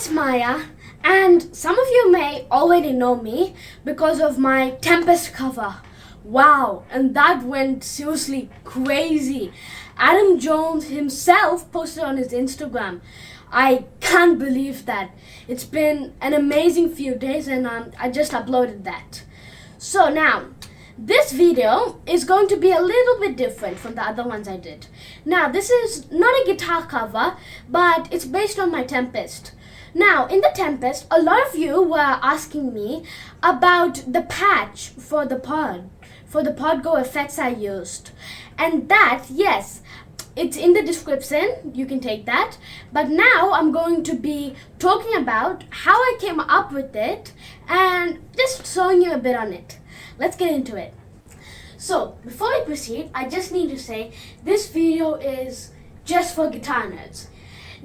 it's Maya, and some of you may already know me because of my Tempest cover. Wow, and that went seriously crazy. Adam Jones himself posted on his Instagram. I can't believe that. It's been an amazing few days and I just uploaded that. So now, this video is going to be a little bit different from the other ones I did. Now, this is not a guitar cover, but it's based on my Tempest. Now, in the Tempest, a lot of you were asking me about the patch for the PodGo effects I used. And that, yes, it's in the description, you can take that. But now I'm going to be talking about how I came up with it and just showing you a bit on it. Let's get into it. So, before I proceed, I just need to say this video is just for guitar nerds.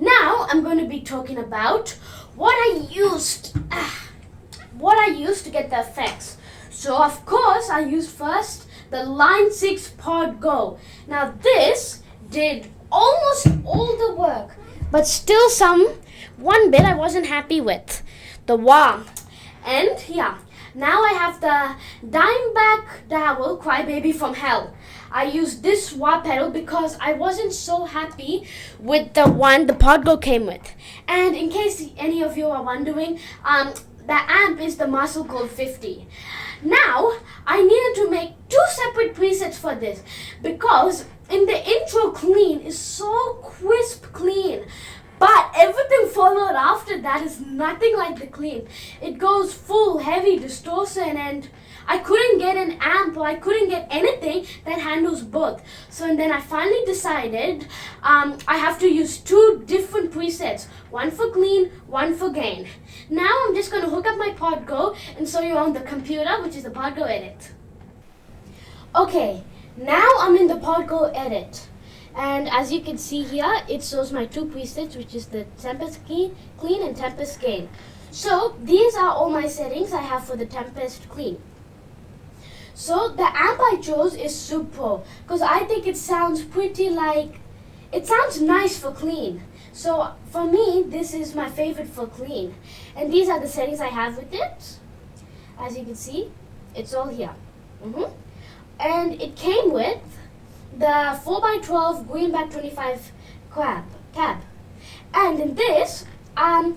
Now, I'm going to be talking about what I used to get the effects. So, of course, I used first the Line 6 PodGo. Now, this did almost all the work, but still one bit I wasn't happy with. The wah. And yeah, now I have the Dimeback Dowel Crybaby from Hell. I used this wah pedal because I wasn't so happy with the one the PodGo came with. And in case any of you are wondering, the amp is the Muscle Gold 50. Now, I needed to make two separate presets for this because in the intro clean is so crisp clean, but everything followed after that is nothing like the clean. It goes full heavy distortion and I couldn't get an amp or I couldn't get anything that handles both. So then I finally decided I have to use two different presets, one for clean, one for gain. Now I'm just going to hook up my PodGo and show you on the computer, which is the PodGo Edit. Okay, now I'm in the PodGo Edit. And as you can see here, it shows my two presets, which is the Tempest Clean and Tempest Gain. So these are all my settings I have for the Tempest Clean. So the amp I chose is Super because I think it sounds it sounds nice for clean. So for me, this is my favorite for clean. And these are the settings I have with it. As you can see, it's all here. And it came with the 4x12 Greenback 25 cab. And in this, I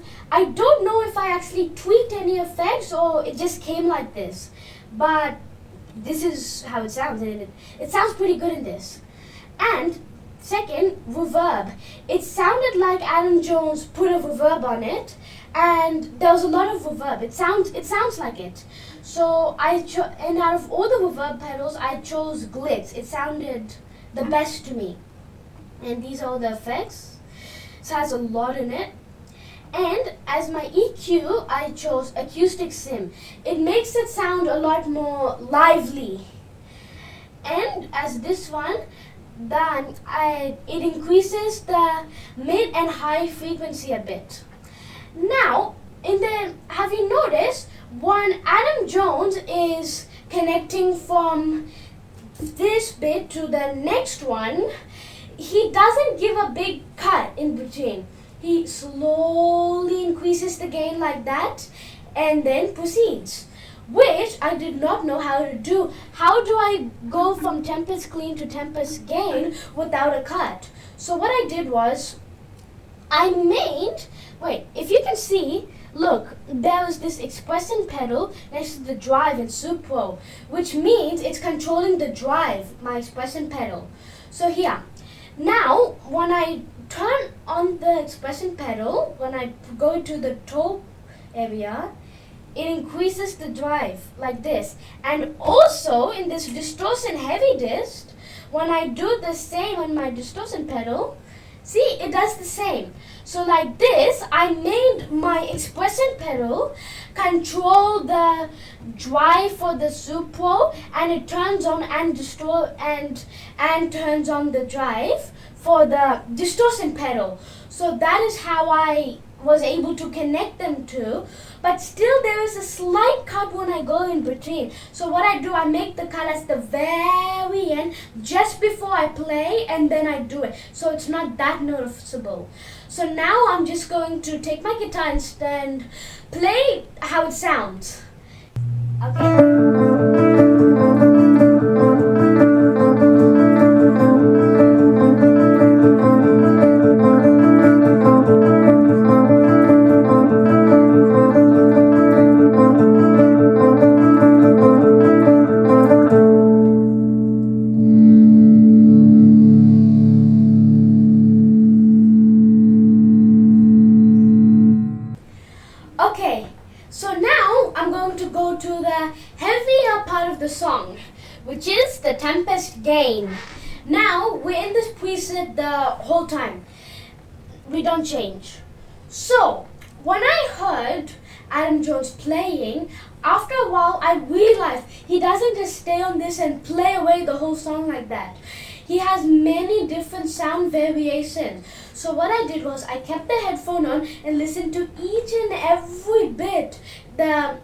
don't know if I actually tweaked any effects or it just came like this. But this is how it sounds, and it sounds pretty good in this. And second, reverb. It sounded like Adam Jones put a reverb on it, and there was a lot of reverb. It sounds like it. So and out of all the reverb pedals, I chose Glitz. It sounded the best to me. And these are all the effects. So it has a lot in it. And as my EQ, I chose Acoustic Sim. It makes it sound a lot more lively. And as this one, it increases the mid and high frequency a bit. Now, have you noticed when Adam Jones is connecting from this bit to the next one, he doesn't give a big cut in between. He slowly increases the gain like that and then proceeds, which I did not know how to do. How do I go from Tempest Clean to Tempest Gain without a cut? So what I did was, if you can see, look, there was this expression pedal next to the drive in Super, which means it's controlling the drive, my expression pedal. So here, now when I turn on the expression pedal, when I go to the top area, it increases the drive like this. And also in this distortion heavy disc, when I do the same on my distortion pedal, see, it does the same. So like this, I made my expression pedal control the drive for the Super, and it turns on and turns on the drive for the distortion pedal. So that is how I was able to connect them two, but still there is a slight cut when I go in between. So what I do, I make the cut at the very end, just before I play, and then I do it. So it's not that noticeable. So now I'm just going to take my guitar and play how it sounds. Okay. Okay, so now I'm going to go to the heavier part of the song, which is the Tempest gain. Now we're in this preset the whole time. We don't change. So when I heard Adam Jones playing, after a while I realized he doesn't just stay on this and play away the whole song like that. He has many different sound variations. So what I did was I kept the headphone on and listened to each and every bit.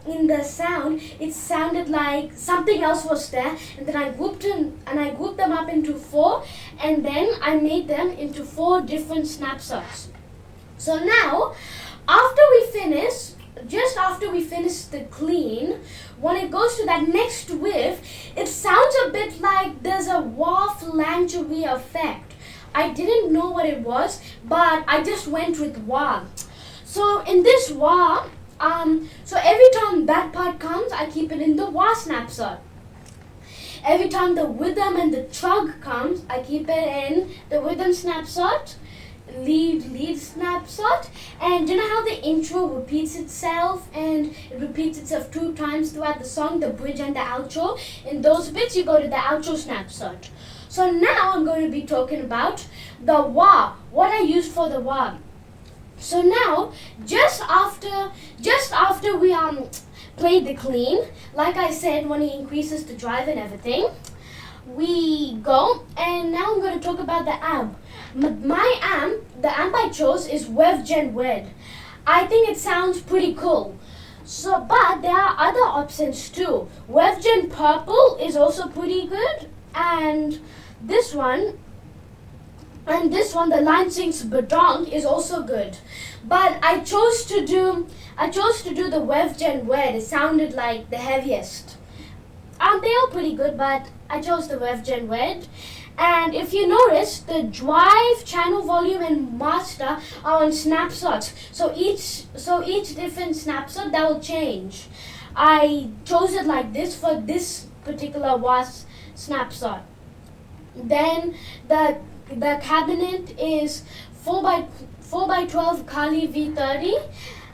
In the sound, it sounded like something else was there, and then I grouped them up into 4, and then I made them into 4 different snapshots. So now, just after we finish the clean, when it goes to that next riff, it sounds a bit like there's a wah flangery effect. I didn't know what it was, but I just went with wah. So in this wah, so every time that part comes, I keep it in the wah snapshot. Every time the rhythm and the chug comes, I keep it in the rhythm snapshot, lead snapshot. And you know how the intro repeats itself, and it repeats itself 2 times throughout the song, the bridge and the outro? In those bits, you go to the outro snapshot. So now I'm going to be talking about the wah, what I used for the wah. So now, just after we played the clean, like I said, when he increases the drive and everything, we go, and now I'm going to talk about the amp. My amp, the amp I chose is WebGen Red. I think it sounds pretty cool. So, but there are other options too. WebGen Purple is also pretty good, and this one, the Line Sings Badong, is also good. But I chose to do the WebGen Red. It sounded like the heaviest. They are pretty good, but I chose the WebGen Red. And if you notice, the drive, channel volume, and master are on snapshots. So each different snapshot, that will change. I chose it like this for this particular WAS snapshot. Then the cabinet is 4x12 Kali V30,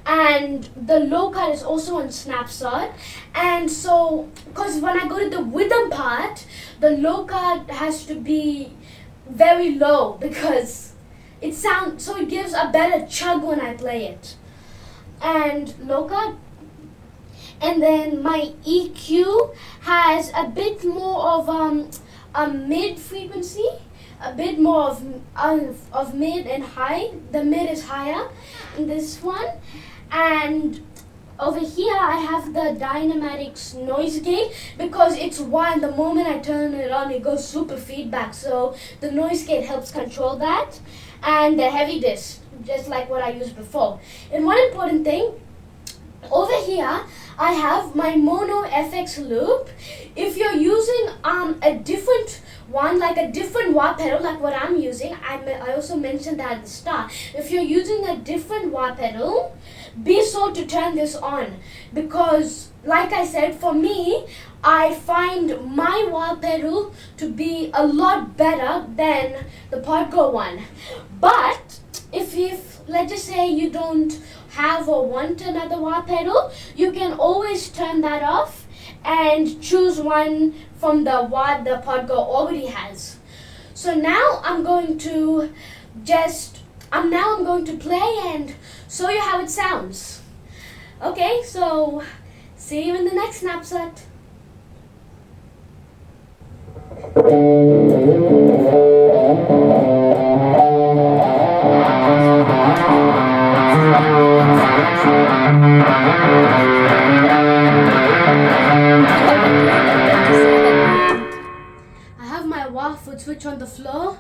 and the low cut is also on snapshot. And so, because when I go to the rhythm part, the low cut has to be very low because it gives a better chug when I play it. And low cut. And then my EQ has a bit more of a mid frequency, a bit more of mid and high. The mid is higher in this one. And over here I have the Dynamatics noise gate because it's one. The moment I turn it on, it goes super feedback. So the noise gate helps control that. And the heavy disc, just like what I used before. And one important thing, over here I have my mono FX loop. If you're using a different one, like a different wah pedal like what I'm using, I also mentioned that at the start. If you're using a different wah pedal, be sure to turn this on, because like I said, for me, I find my wah pedal to be a lot better than the Podgo one. But if let's just say you don't have or want another wah pedal, you can always turn that off and choose one from the wah the Podgo already has. So now I'm going to play and show you how it sounds. Okay, so see you in the next snapshot. I have my wah foot switch on the floor,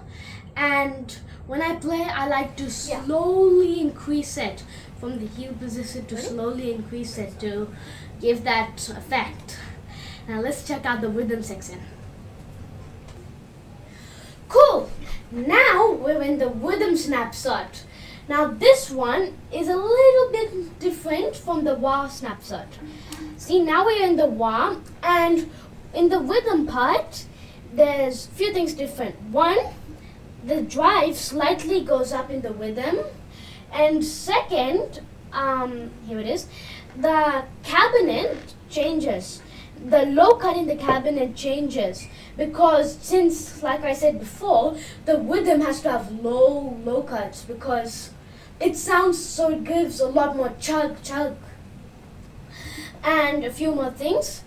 and when I play, I like to slowly increase it from the heel position to slowly increase it to give that effect. Now let's check out the rhythm section. Cool! Now we're in the rhythm snapshot. Now this one is a little bit different from the wah snapshot. See, now we're in the wah, and in the rhythm part, there's few things different. One, the drive slightly goes up in the rhythm, and second, here it is, the cabinet changes. The low cut in the cabinet changes because since, like I said before, the rhythm has to have low cuts because it sounds so it gives a lot more chug. And a few more things.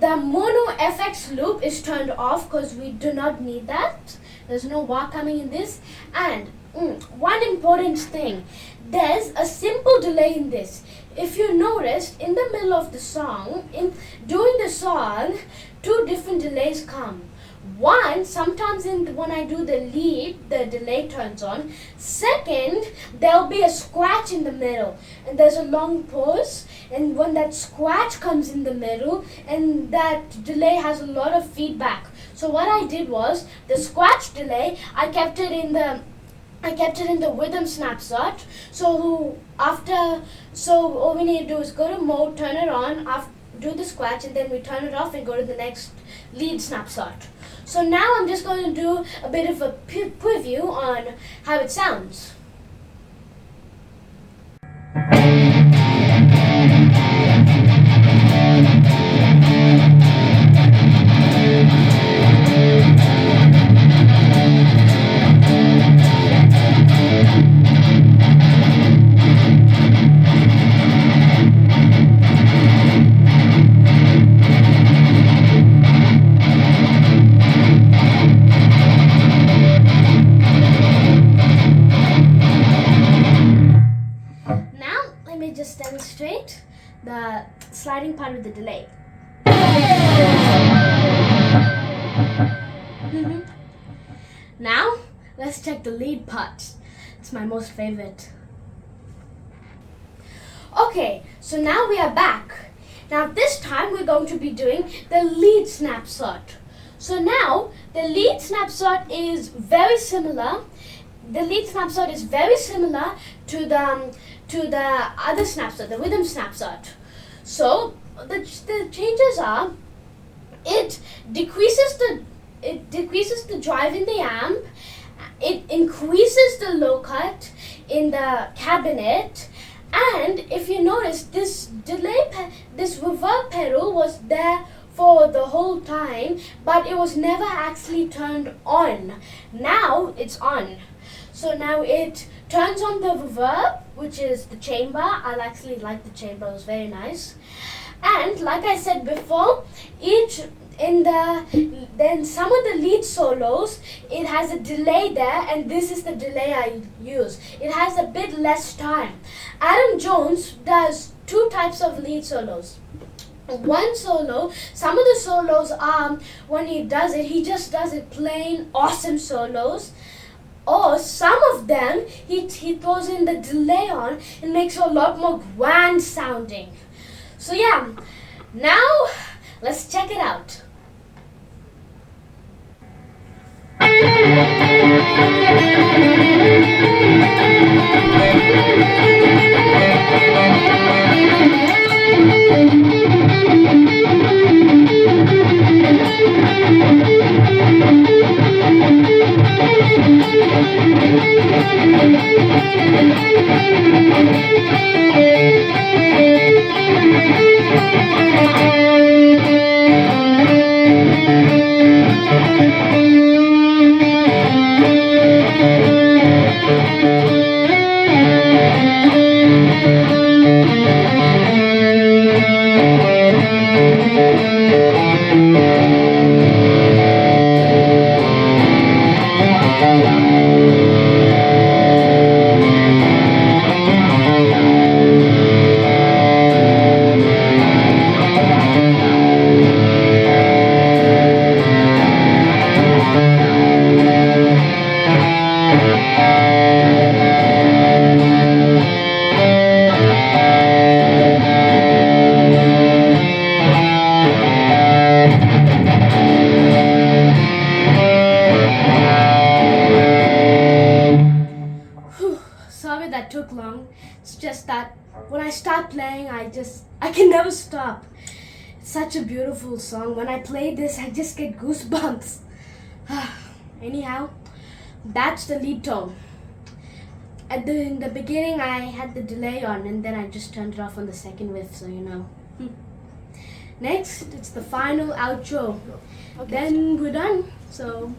The mono FX loop is turned off because we do not need that. There's no wah coming in this. And one important thing, there's a simple delay in this. If you noticed, in the middle of the song, during the song, two different delays come. One, sometimes when I do the lead, the delay turns on. Second, there'll be a scratch in the middle, and there's a long pause. And when that scratch comes in the middle, and that delay has a lot of feedback. So what I did was, the scratch delay, I kept it in the rhythm snapshot. So all we need to do is go to mode, turn it on, do the scratch, and then we turn it off and go to the next lead snapshot. So now I'm just going to do a bit of a preview on how it sounds. Just demonstrate the sliding part of the delay. Now let's check the lead part. It's my most favorite. Okay, so now we are back. Now this time we're going to be doing the lead snapshot. So now the lead snapshot is very similar. The lead snapshot is very similar to the other snapshot, the rhythm snapshot. So the changes are, it decreases the drive in the amp, it increases the low cut in the cabinet, and if you notice, this reverb pedal was there for the whole time, but it was never actually turned on. Now it's on. So now it turns on the reverb, which is the chamber. I actually like the chamber, it was very nice. And like I said before, then some of the lead solos, it has a delay there, and this is the delay I use. It has a bit less time. Adam Jones does two types of lead solos. One solo, some of the solos are, when he does it, he just does it plain awesome solos. Or some of them, he throws in the delay on and makes it a lot more grand sounding. So yeah, now let's check it out. song. It's just that when I start playing, I can never stop. It's such a beautiful song. When I play this, I just get goosebumps. Anyhow, that's the lead tone. In the beginning, I had the delay on, and then I just turned it off on the second whiff, so you know. Next, it's the final outro. Okay. Then we're done. So,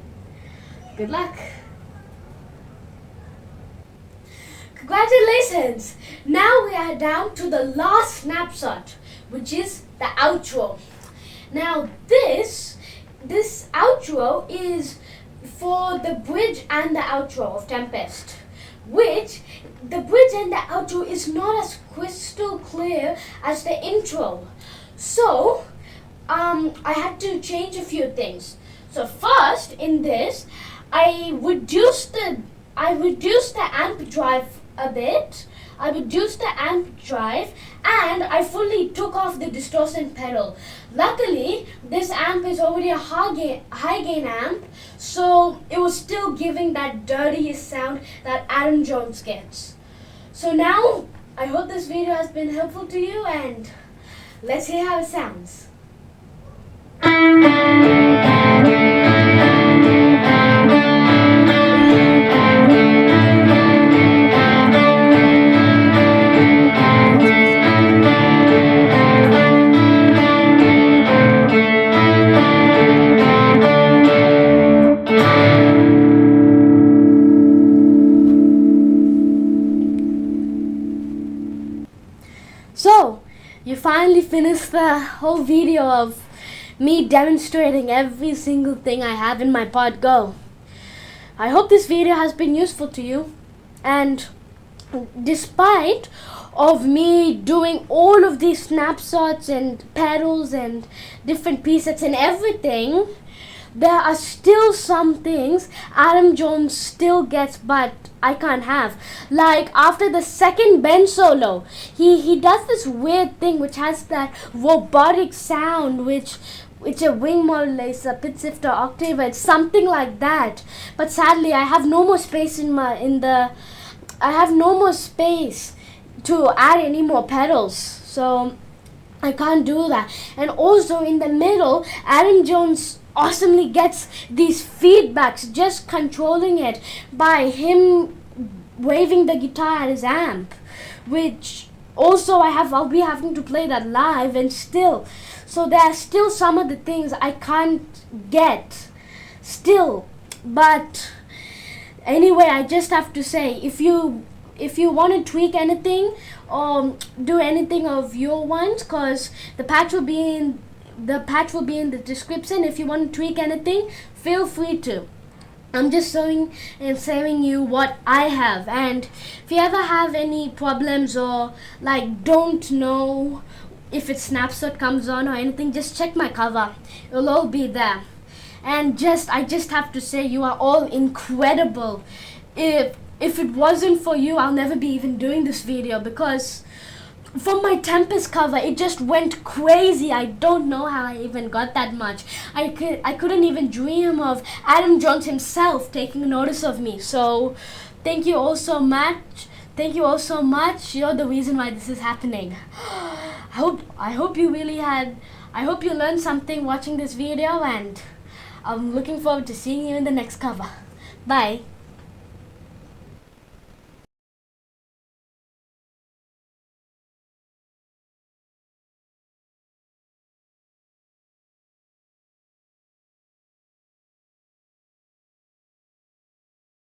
good luck. Congratulations! Now we are down to the last snapshot, which is the outro. Now this outro is for the bridge and the outro of Tempest, which the bridge and the outro is not as crystal clear as the intro. So I had to change a few things. So first, in this, I reduced the amp drive a bit. I reduced the amp drive and I fully took off the distortion pedal. Luckily, this amp is already a high gain amp, so it was still giving that dirty sound that Adam Jones gets. So now, I hope this video has been helpful to you, and let's hear how it sounds. So, you finally finished the whole video of me demonstrating every single thing I have in my Pod Go. I hope this video has been useful to you, and despite of me doing all of these snapshots and pedals and different presets and everything, there are still some things Adam Jones still gets but I can't have. Like after the second bend solo, he does this weird thing which has that robotic sound which a wing modulator, pitch shifter, octave, it's something like that. But sadly I have no more space I have no more space to add any more pedals. So I can't do that. And also in the middle, Adam Jones awesomely gets these feedbacks just controlling it by him waving the guitar at his amp, which also I'll be having to play that live, and still, so there are still some of the things I can't get still. But anyway, I just have to say, if you want to tweak anything or do anything of your ones, cause the patch will be in the description. If you want to tweak anything, feel free to. I'm just showing you what I have, and if you ever have any problems or like don't know if its snapshot comes on or anything, just check my cover. It'll all be there. And I just have to say, you are all incredible. If it wasn't for you, I'll never be even doing this video, because from my Tempest cover, it just went crazy. I don't know how I even got that much. I couldn't even dream of Adam Jones himself taking notice of me. So thank you all so much. Thank you all so much. You're the reason why this is happening. I hope you learned something watching this video, and I'm looking forward to seeing you in the next cover. Bye.